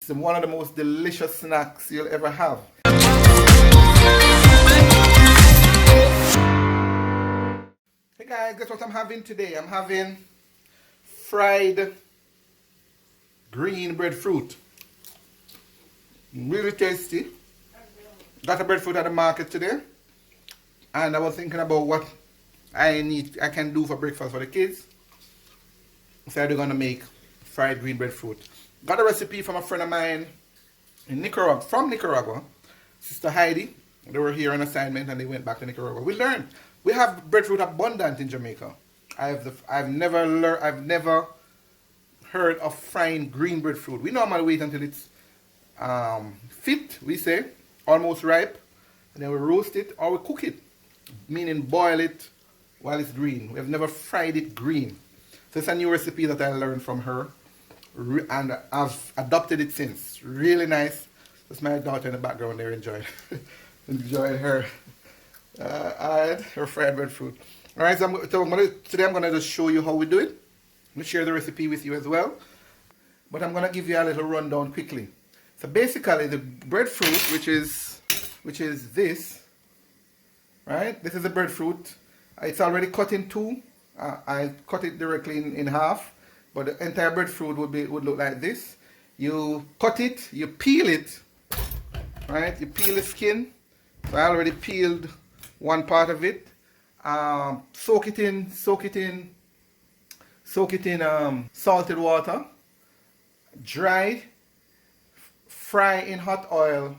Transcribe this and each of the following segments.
It's one of the most delicious snacks you'll ever have. Hey guys, guess what I'm having today? I'm having fried green breadfruit. Really tasty. Got a breadfruit at the market today. And I was thinking about what I can do for breakfast for the kids. So I'm gonna make fried green breadfruit. Got a recipe from a friend of mine in Nicaragua, from Nicaragua, Sister Heidi. They were here on assignment and they went back to Nicaragua. We learned we have breadfruit abundant in Jamaica. I've never heard of frying green breadfruit. We normally wait until it's fit, we say, almost ripe, and then we roast it or we cook it, meaning boil it while it's green. We have never fried it green. So it's a new recipe that I learned from her, and I've adopted it since. Really nice. That's my daughter in the background there enjoying her her fried breadfruit. All right, so today I'm gonna just show you how we do it. I'm gonna share the recipe with you as well, but I'm gonna give you a little rundown quickly. So basically, the breadfruit, which is this, right? This is the breadfruit. It's already cut in two. I cut it directly in half, but the entire breadfruit would look like this. You cut it, you peel it, right? You peel the skin. So I already peeled one part of it. Soak it in salted water. Dry, fry in hot oil,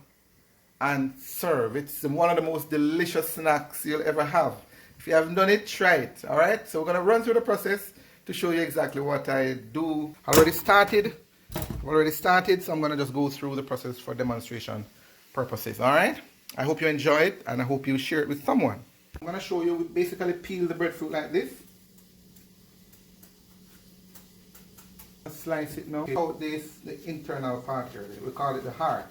and serve. It's one of the most delicious snacks you'll ever have. If you haven't done it, try it. All right. So we're gonna run through the process to show you exactly what I do. Already started. So I'm gonna just go through the process for demonstration purposes. All right. I hope you enjoy it, and I hope you share it with someone. I'm gonna show you. We basically peel the breadfruit like this. Slice it now. Out the internal part here. We call it the heart,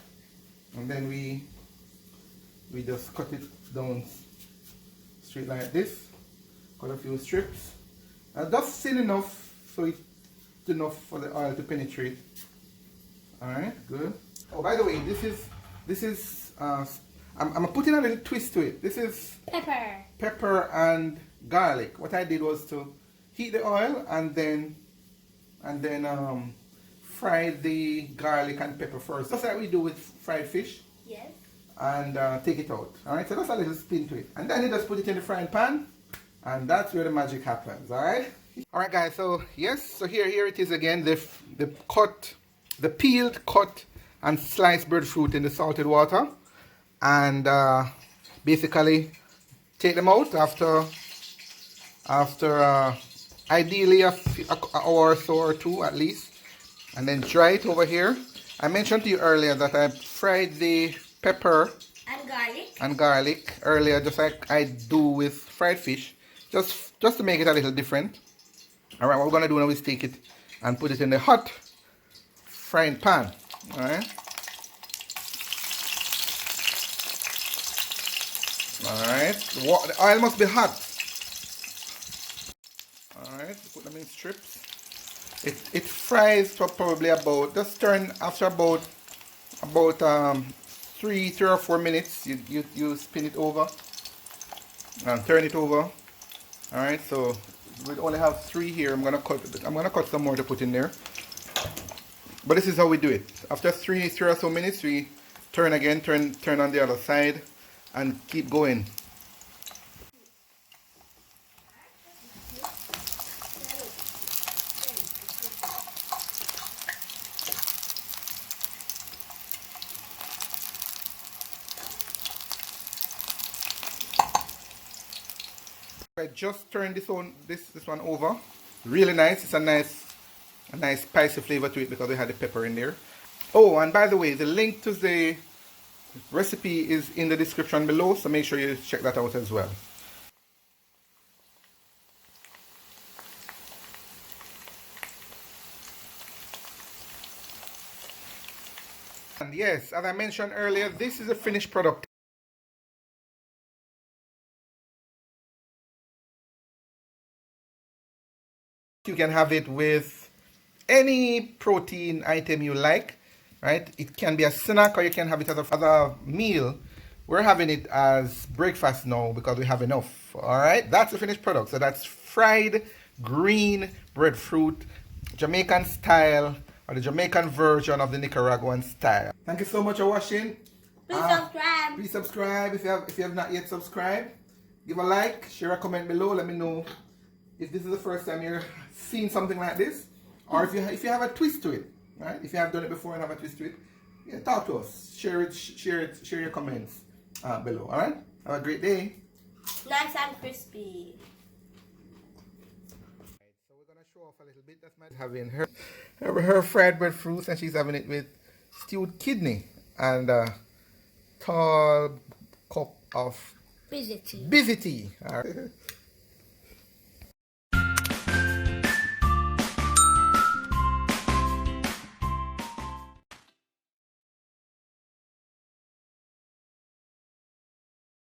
and then we just cut it down straight like this. Cut a few strips, and just thin enough so it's enough for the oil to penetrate. All right, good. Oh, by the way, this is I'm putting a little twist to it. This is pepper and garlic. What I did was to heat the oil and then fry the garlic and pepper first, just like we do with fried fish. Yes. And take it out. All right. So that's a little spin to it, and then you just put it in the frying pan, and that's where the magic happens. All right. All right, guys. So yes. So here it is again. The peeled, cut, and sliced breadfruit in the salted water, and basically take them out after ideally an hour or so or two at least, and then dry it over here. I mentioned to you earlier that I fried the pepper and garlic earlier, just like I do with fried fish, just to make it a little different. All right, what we're gonna do now is take it and put it in the hot frying pan. All right. Alright, the oil must be hot. Alright, put them in strips. It fries for probably about, just turn after about 3 or 4 minutes. You spin it over and turn it over. Alright, so we only have 3 here. I'm gonna cut some more to put in there. But this is how we do it. After 3 or so minutes, we turn again, turn on the other side, and keep going. I just turned this one over. Really nice. It's a nice spicy flavor to it because we had the pepper in there. Oh, and by the way, the link to the recipe is in the description below, so make sure you check that out as well. And yes, as I mentioned earlier, this is a finished product. You can have it with any protein item you like. right? It can be a snack or you can have it as a meal. We're having it as breakfast now because we have enough. All right, that's the finished product. So that's fried green breadfruit, Jamaican style, or the Jamaican version of the Nicaraguan style. Thank you so much for watching. Please subscribe. Please subscribe if you have not yet subscribed. Give a like, share a comment below. Let me know if this is the first time you're seeing something like this, or if you have a twist to it, right? If you have done it before and have a twist to it, yeah, talk to us. Share your comments below. All right. Have a great day. Nice and crispy. So we're gonna show off a little bit. That's my having her fried breadfruit, and she's having it with stewed kidney and a tall cup of Busy tea. busy tea. All right.